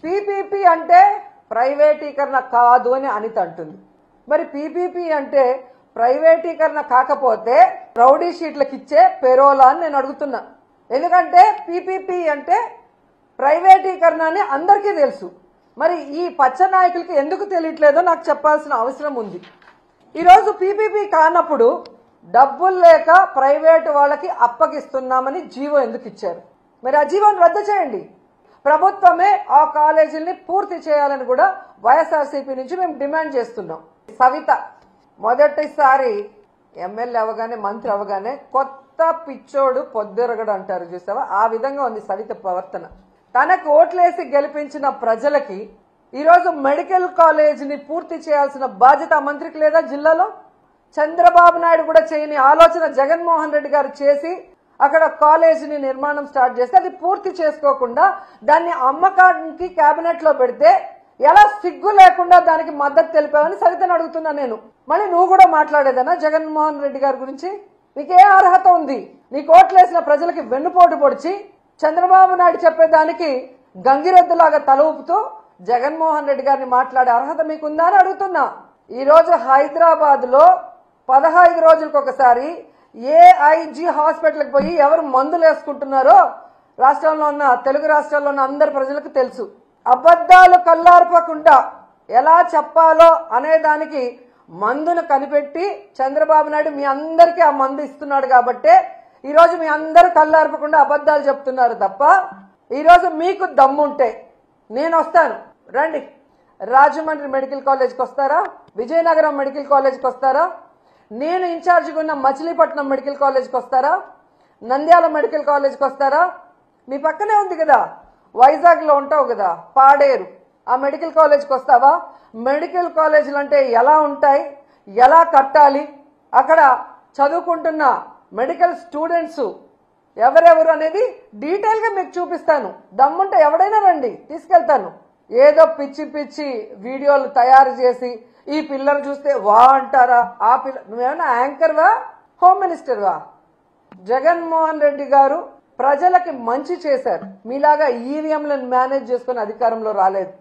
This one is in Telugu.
పీపీపీ అంటే ప్రైవేటీకరణ కాదు అని అనిత అంటుంది. మరి పీపీపీ అంటే ప్రైవేటీకరణ కాకపోతే రౌడీ షీట్లకు ఇచ్చే పెరోలా అని నేను అడుగుతున్నా. ఎందుకంటే పీపీపీ అంటే ప్రైవేటీకరణ అని అందరికీ తెలుసు. మరి ఈ పచ్చ నాయకులకి ఎందుకు తెలియట్లేదో నాకు చెప్పాల్సిన అవసరం ఉంది. ఈరోజు పీపీపీ కానప్పుడు డబ్బులు లేక ప్రైవేటు వాళ్ళకి అప్పగిస్తున్నామని జీవో ఎందుకు ఇచ్చారు? మరి ఆ జీవోని రద్దు చేయండి. ప్రభుత్వమే ఆ కాలేజీల్ని పూర్తి చేయాలని కూడా వైఎస్ఆర్సీపీ నుంచి మేము డిమాండ్ చేస్తున్నాం. సవిత మొదటిసారి ఎమ్మెల్యే అవగానే మంత్రి అవగానే కొత్త పిచ్చోడు పొద్దురగడు అంటారు చూసావా, ఆ విధంగా ఉంది సవిత ప్రవర్తన. తనకు ఓట్లేసి గెలిపించిన ప్రజలకి ఈరోజు మెడికల్ కాలేజీని పూర్తి చేయాల్సిన బాధ్యత ఆ మంత్రికి లేదా? జిల్లాలో చంద్రబాబు నాయుడు కూడా చేయని ఆలోచన జగన్మోహన్ రెడ్డి గారు చేసి అక్కడ కాలేజీని నిర్మాణం స్టార్ట్ చేస్తే అది పూర్తి చేసుకోకుండా దాన్ని అమ్మకానికి కేబినెట్ లో పెడితే ఎలా సిగ్గు లేకుండా దానికి మద్దతు తెలిపావని సవితను అడుగుతున్నా నేను. మళ్ళీ నువ్వు కూడా మాట్లాడేదనా జగన్మోహన్ రెడ్డి గారి గురించి? నీకే అర్హత ఉంది? నీకు ఓట్లేసిన ప్రజలకి వెన్నుపోటు పొడిచి చంద్రబాబు నాయుడు చెప్పేదానికి గంగిరెద్దులాగా తల ఊపుతూ జగన్మోహన్ రెడ్డి గారిని మాట్లాడే అర్హత మీకుందా అని అడుగుతున్నా. ఈ రోజు హైదరాబాద్ లో 15 రోజులకు ఒకసారి ఏఐజీ హాస్పిటల్కి పోయి ఎవరు మందులు వేసుకుంటున్నారో రాష్ట్రంలో ఉన్న తెలుగు రాష్ట్రాల్లో ఉన్న అందరి ప్రజలకు తెలుసు. అబద్ధాలు కల్లార్పకుండా ఎలా చెప్పాలో అనే దానికి మందును కనిపెట్టి చంద్రబాబు నాయుడు మీ అందరికీ ఆ మందు ఇస్తున్నాడు కాబట్టే ఈరోజు మీ అందరూ కల్లార్పకుండా అబద్ధాలు చెప్తున్నారు తప్ప, ఈరోజు మీకు దమ్ముంటే నేను వస్తాను, రండి. రాజమండ్రి మెడికల్ కాలేజ్కి వస్తారా? విజయనగరం మెడికల్ కాలేజ్కి వస్తారా? నేను ఇన్ఛార్జిగా ఉన్న మచిలీపట్నం మెడికల్ కాలేజ్కి వస్తారా? నంద్యాల మెడికల్ కాలేజ్కి వస్తారా? మీ పక్కనే ఉంది కదా, వైజాగ్లో ఉంటావు కదా, పాడేరు, ఆ మెడికల్ కాలేజ్కి వస్తావా? మెడికల్ కాలేజీలు అంటే ఎలా ఉంటాయి, ఎలా కట్టాలి, అక్కడ చదువుకుంటున్న మెడికల్ స్టూడెంట్స్ ఎవరెవరు అనేది డీటెయిల్గా మీకు చూపిస్తాను. దమ్ముంటే ఎవడైనా రండి, తీసుకెళ్తాను. ఏదో పిచ్చి పిచ్చి వీడియోలు తయారు చేసి ఈ పిల్లలు చూస్తే వా అంటారా? ఆ పిల్ల నువ్వేమన్నా యాంకర్వా, హోమ్ మినిస్టర్వా? జగన్మోహన్ రెడ్డి గారు ప్రజలకి మంచి చేశారు. మీలాగా ఈవీఎంలను మేనేజ్ చేసుకుని అధికారంలో రాలేదు.